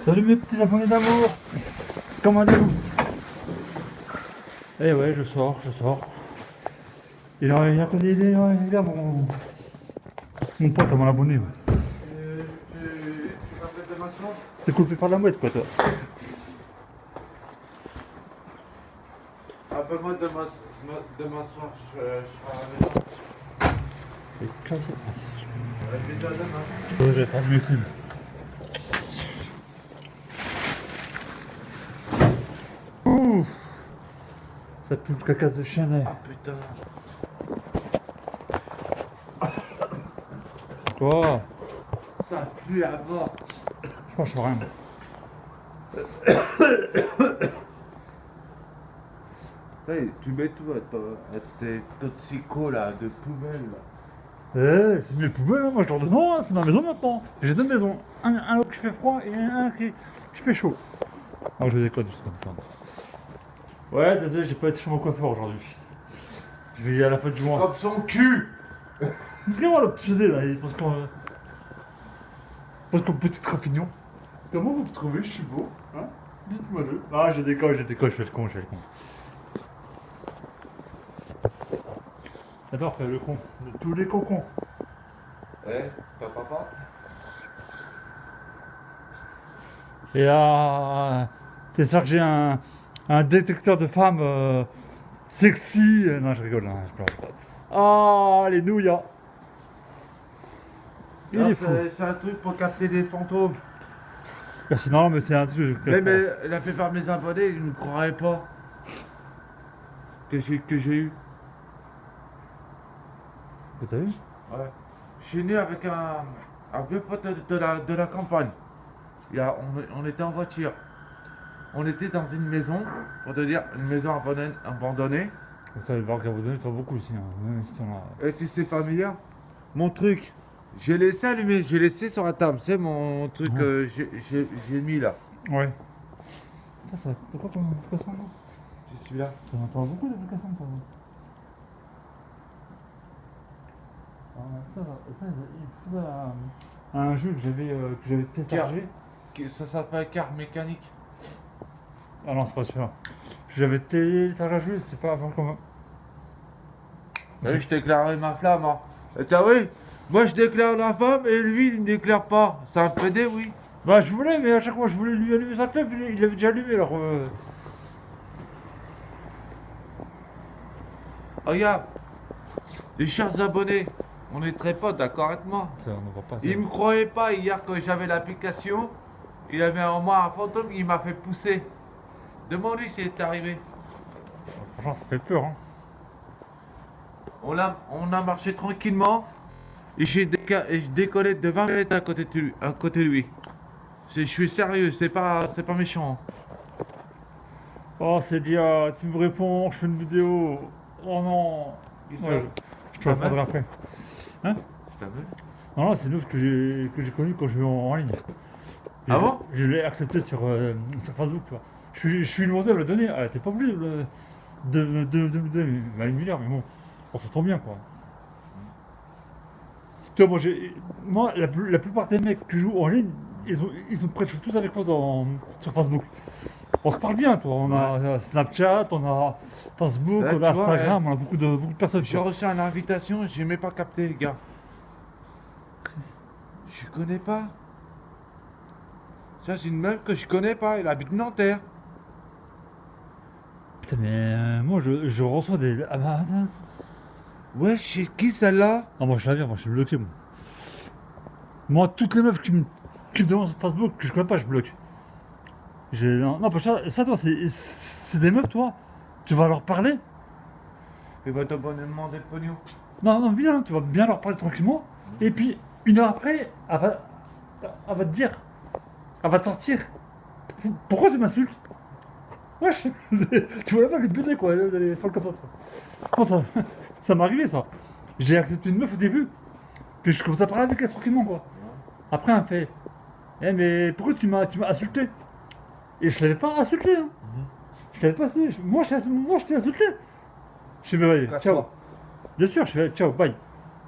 Salut mes petits abonnés d'amour. Comment allez-vous? Eh ouais, je sors. Il a mon pote, mon abonné. Ouais. Tu m'appelles demain soir? C'est coupé par la mouette, quoi, toi. Appelle-moi demain soir, je serai à la maison. C'est classe. Déjà demain. Je vais faire mieux film. Ouh, ça pue le caca de chien. Ah putain. Quoi? Ça pue à mort. Je pense rien. Tu mets tout à tes toxicos là, de poubelle là. C'est mes poubelles, hein. Moi je dors dedans, hein. C'est ma maison maintenant. J'ai deux maisons, un qui fait froid et un qui fait chaud. Ah, je déconne, je suis content. Ouais, désolé, j'ai pas été chez mon coiffeur aujourd'hui. Je vais y aller à la fin du mois. Comme son cul. Vraiment l'obsédé là, parce qu'on petit trapignon. Comment vous me trouvez? Je suis beau, hein? Dites-moi-le. Ah, je déconne, je fais le con. J'adore faire le con, de tous les cocons. Ouais, papa. Et là, c'est ça que j'ai un détecteur de femmes sexy. Non, je rigole, hein, je plaisante pas. Ah, les nouilles. Il est fou. C'est un truc pour capter des fantômes. Merci, non, mais c'est un truc. Mais la plupart de mes abonnés, ils ne croiraient pas que j'ai eu. Vous avez vu? Ouais. Je suis né avec un vieux pote de la campagne. On était en voiture. On était dans une maison, pour te dire, une maison abandonnée. Vous savez, voir qu'à vous donner, toi beaucoup aussi. Hein. Même si t'en as... Et tu sais pas meilleur? Mon truc, j'ai laissé allumer, j'ai laissé sur la table. C'est mon truc Ouais. que j'ai mis là. Ouais. Ça, c'est quoi ton application, là? C'est celui-là. T'en entends beaucoup d'applications, toi. Ça, il faut ça à un jeu que j'avais téléchargé. Ça s'appelle carte mécanique. Ah non, c'est pas celui-là. J'avais téléchargé un jeu, c'était pas avant comment. Bah oui, je déclarais ma flamme. Hein. Et t'as vu? Moi je déclare la femme et lui il ne déclare pas. C'est un PD, oui. Bah je voulais, mais à chaque fois je voulais lui allumer sa clope, il avait déjà allumé alors. Regarde, les chers abonnés, on est très potes, d'accord avec moi. Ça, on ne voit pas ça. Il me croyait pas hier quand j'avais l'application. Il avait en moi un fantôme, il m'a fait pousser. Demande-lui si c'est arrivé. Franchement, ça fait peur, hein. On a marché tranquillement et je décollé de 20 mètres à côté de lui. Je suis sérieux, c'est pas méchant. Oh, c'est dia, tu me réponds, je fais une vidéo. Oh non. Ouais, je te Ta répondrai meuf après. Hein? C'est ta meuf? Non, c'est une meuf que j'ai connue quand je vais en ligne. Ah bon? Je l'ai acceptée sur Facebook, tu vois. Je suis demandé à me la donner. Elle était pas obligée de me donner. Elle m'a une milliard, mais bon, on s'entend bien, quoi. Tu vois, moi la plupart des mecs qui jouent en ligne, ils ont presque tous avec moi sur Facebook. On se parle bien, toi. On a Snapchat, on a Facebook, Là, on a tu vois, Instagram, on a beaucoup de personnes. J'ai reçu une invitation, j'ai même pas capté, les gars. Je connais pas. Ça, c'est une meuf que je connais pas, elle habite Nanterre. Putain, mais moi je reçois des. Ah bah attends. Ouais, c'est qui celle-là? Ah, moi je la viens, moi je suis bloqué, moi. Moi, toutes les meufs qui me demandent sur Facebook que je connais pas, je bloque. Non, pas ça, toi, c'est des meufs, toi. Tu vas leur parler. Elle va te demander le pognon. Non, bien, tu vas bien leur parler tranquillement. Et puis, une heure après, elle va te dire. Elle va te sortir. Pourquoi tu m'insultes? Wesh. Tu vois pas les baiser, quoi, les folles comme ça. Moi, ça m'est arrivé, ça. J'ai accepté une meuf au début. Puis je commence à parler avec elle tranquillement, quoi. Après, elle me fait. Eh, mais pourquoi tu m'as insulté? Et je l'avais pas insulté, hein. Je l'avais pas insulté. Moi, je t'ai insulté. Je fais, ouais, ciao. Bien sûr, je fais, ciao, bye.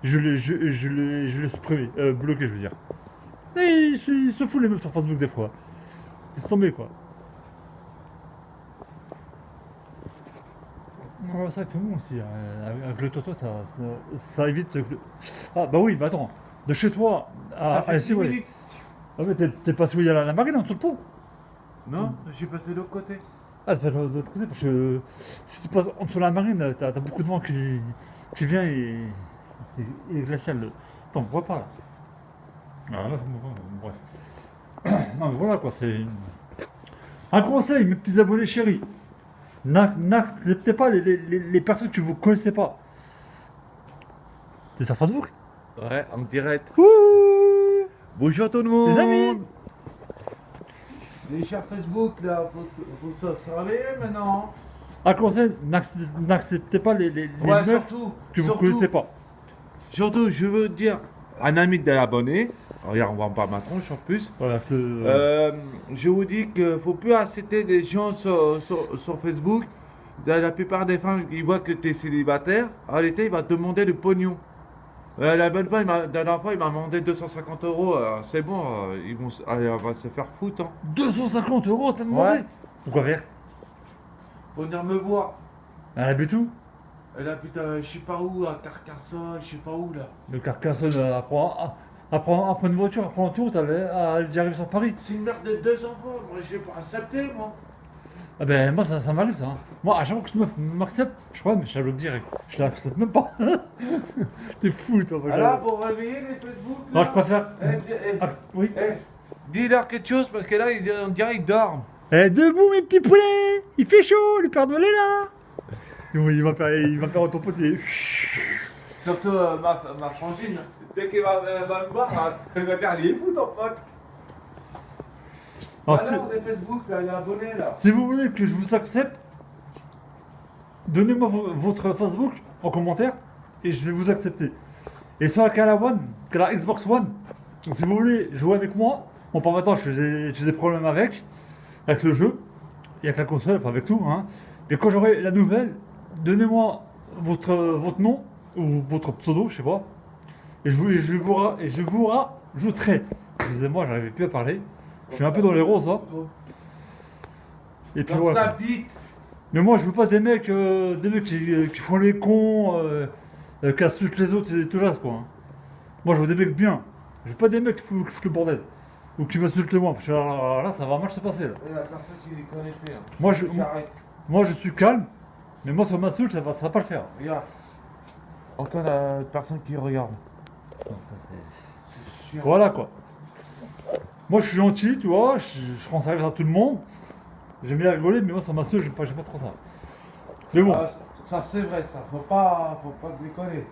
Je l'ai supprimé. Bloqué, je veux dire. Et il se fout les meufs sur Facebook des fois. laisse tomber quoi. Ouais, ça fait bon aussi. Avec le toto, ça évite. Ah bah oui, bah attends. De chez toi Ça fait à 10 ici, ouais. minutes. Ah mais t'es passé où il y a la marine en dessous le pont? Non, je suis passé de l'autre côté. Ah, c'est pas de l'autre côté, parce que si tu passes en dessous de la marine, t'as beaucoup de vent qui vient et il est glacial. Attends, on voit pas là. Ah, là, bref. Non, mais voilà quoi, c'est. Un conseil, mes petits abonnés chéris. N'acceptez pas les personnes que vous connaissez pas. T'es sur Facebook? Ouais, en direct. Ouh, Bonjour tout le monde. les amis! Les chers Facebook, là, faut se réveiller maintenant. Un conseil, n'acceptez pas les Ouais, meufs surtout, que vous connaissez pas. surtout, je veux dire, un ami de l'abonné, regarde, on voit pas ma tronche en plus. Voilà, Je vous dis qu'il faut plus accepter des gens sur Facebook. La plupart des femmes, ils voient que tu es célibataire. En réalité, il va te demander du pognon. La bonne fois, la dernière fois, il m'a demandé 250 euros. C'est bon, on va se faire foutre. Hein. 250 euros, t'as demandé? Ouais. Pourquoi faire? Pour venir me voir. Elle habite où? Elle habite, je sais pas où, à Carcassonne, je sais pas où là. Le Carcassonne, apprends une voiture, apprends un tour, j'arrive sur Paris. C'est une mère de 2 enfants, moi je vais pas accepter, moi. Ah ben moi ça m'arrive ça. Hein. Moi à chaque fois que une meuf m'accepte, je crois, mais je la bloque direct. Je l'accepte même pas. T'es fou toi. Moi, Alors, pour réveiller les Facebook là. non, je préfère. Eh, Oui. dis-leur quelque chose parce que là, on dirait qu'ils dorment. Eh, debout mes petits poulets. Il fait chaud, le Père Noël est là. Oui, il va faire ton potier. Surtout ma frangine, dès qu'elle va me voir, elle va dire, il est fou ton pote. Alors, des Facebook, là, il est abonné là. Si vous voulez que je vous accepte, donnez-moi votre Facebook en commentaire et je vais vous accepter. Et sur la Xbox One, si vous voulez jouer avec moi, bon, pour maintenant j'ai des problèmes avec le jeu, et avec la console, enfin avec tout, hein. Mais quand j'aurai la nouvelle, donnez-moi votre nom ou votre pseudo, je sais pas, et je vous rajouterai. Excusez-moi, j'arrivais plus à parler. Je suis un peu dans les roses là. Et puis Comme voilà. ça, vite. Mais moi je veux pas des mecs qui font les cons, qui insultent les autres et tout ça quoi. Hein. Moi je veux des mecs bien. Je veux pas des mecs qui foutent le bordel. Ou qui m'insultent moi. Parce que là ça va mal se passer là. Et la personne qui les connaît plus. Hein. Moi J'arrête. moi je suis calme. Mais moi si on m'insulte ça va pas le faire. Regarde. Encore la personne qui regarde. Donc, ça, c'est- Chiant. Voilà quoi. Moi je suis gentil, tu vois, je rends service à tout le monde. J'aime bien rigoler, mais moi ça m'insulte, j'aime pas trop ça. Mais bon. Ah, ça c'est vrai, ça. Faut pas déconner.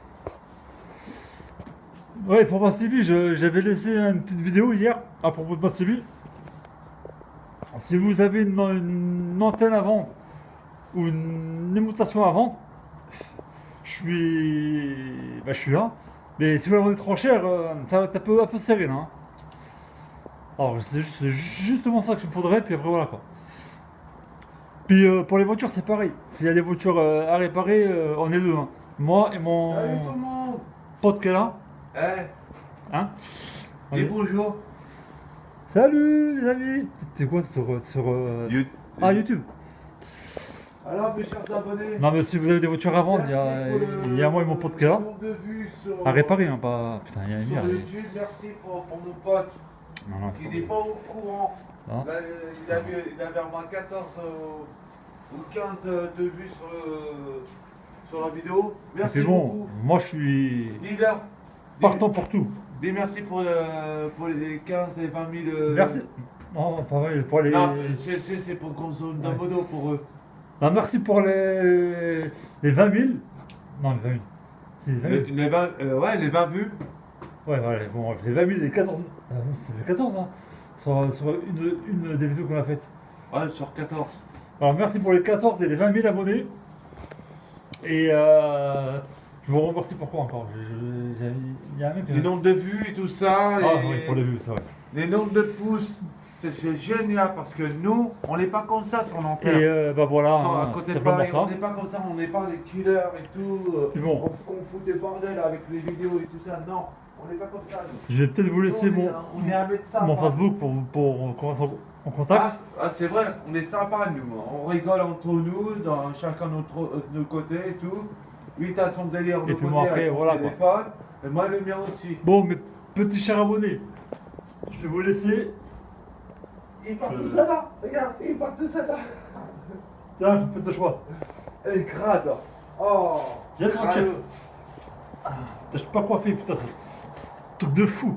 Ouais, pour Mastibi, j'avais laissé une petite vidéo hier à propos de Mastibi. Si vous avez une antenne à vendre ou une émoutation à vendre, je suis là. Mais si vous la vendez trop cher, ça peut un peu serrer là. Hein. Alors c'est justement ça qu'il me faudrait, puis après voilà quoi. Puis pour les voitures, c'est pareil. S'il y a des voitures à réparer, on est deux. Hein. Moi et mon Salut tout le monde. pote qui est là. Eh, Hein. dis bonjour. Salut les amis. T'es quoi sur YouTube. Alors mes chers abonnés. Non mais si vous avez des voitures à vendre, il y a moi et mon pote qui est là. À réparer, hein, pas. Putain, il y a une Sur merde. YouTube, merci pour mon pote. Non, c'est Il pas n'est vrai. pas au courant. Non. Là, il avait au moins 14 ou 15 de vues sur la vidéo. Et Merci puis bon, beaucoup. moi je suis Dis-leur. partant pour tout. Dis merci pour les 15 et 20 000. Merci. Non, pas vrai, pour les. Non, c'est pour grosso modo pour eux. Non, merci pour les 20 000. Non, les 20 000. Si, les 20 000. Les 20 vues. Ouais, bon, les 20 000 et les 14 000. C'est les 14, hein. Sur une des vidéos qu'on a faites. Ouais, sur 14. Alors merci pour les 14 et les 20 000 abonnés. Et je vous remercie pourquoi encore. Il y a un mec. Les nombres de vues et tout ça. Ah oui, pour les vues, c'est vrai. Les nombres de pouces. C'est génial parce que nous, on n'est pas comme ça sur l'antenne. Et bah voilà, Sur- à hein, côté c'est de simplement Paris, ça. on n'est pas comme ça, on n'est pas des killers et tout. Et bon. On fout des bordels avec les vidéos et tout ça. Non, On n'est pas comme ça, nous. Je vais peut-être vous laisser Nous, on est un médecin. mon Facebook pour qu'on reste en contact. C'est vrai, on est sympa, nous. On rigole entre nous, dans chacun de nos côtés et tout. Lui, t'as son délire de Et puis côté moi, après, avec son voilà, quoi. téléphone. Et moi, le mien aussi. Bon, mes petits chers abonnés, je vais vous laisser. Il part tout seul là. Regarde, il part tout seul là. Tiens, faites le choix. Elle est crade. Oh. Viens sortir. crade. Je suis pas coiffé, putain. Truc de fou.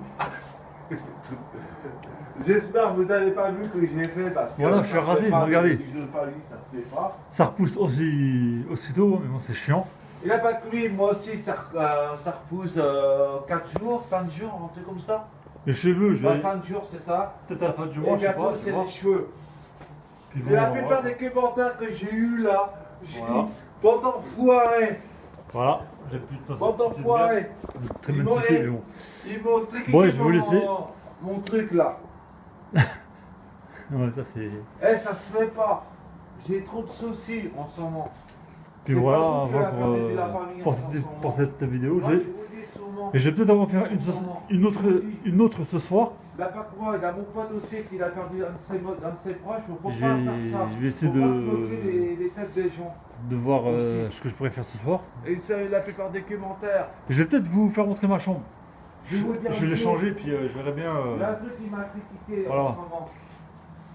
J'espère que vous n'avez pas vu ce que j'ai fait parce que. Voilà, ça je suis se rasé, fait pas, regardez. les vidéos de famille, ça se fait pas. Ça repousse aussitôt, mais bon, c'est chiant. Il n'a pas que lui, moi aussi, ça repousse 4 jours, 5 jours, un truc comme ça. Les cheveux, je vais 5 jours, c'est ça. peut-être à la fin du Et mois, je sais bientôt, pas. tu c'est vois. les cheveux. Puis Et bon, la plupart voilà. des commentaires que j'ai eu là, j'ai Voilà. dit, pendant foiré, Voilà, j'ai plus de temps. pendant c'était foiré, bien. Très Ils bien m'ont titré, aidé. mais bon. ils m'ont triqué Bon, je vais vous laisser. mon truc là. Ouais, ça c'est. Eh, ça se fait pas. J'ai trop de soucis en ce moment. Puis C'est voilà, pas vous qui voilà la famille de la famille en ce moment. pour cette vidéo. Moi, je vous dis souvent. Et je vais peut-être en faire une autre ce soir. Il n'a pas que moi, il a mon pote aussi qui a perdu un de ses proches. Il faut pas Je faire vais- ça. je vais essayer Faut pas de- bloquer les têtes des gens. De voir Aussi. ce que je pourrais faire ce soir. Et c'est la plupart des commentaires. Et je vais peut-être vous faire montrer ma chambre. Je vais vous dire Je une vais chose. l'échanger, puis je verrai bien. Il y a un truc qui m'a critiqué Voilà. en ce moment.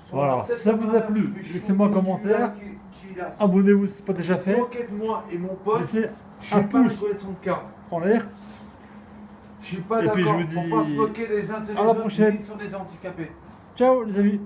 Voilà, Peut-être si ça vous a que plu, je suis laissez-moi un celui-là commentaire. qui a Abonnez-vous si ce n'est pas déjà fait. moqué de moi et mon pote. Laissez Je suis un pas pouce rigolé de son cas. en l'air. Je suis pas Et puis, d'accord. je vous Faut pas se dis moquer des uns des à la autres prochaine. ni sur des handicapés. Ciao les amis.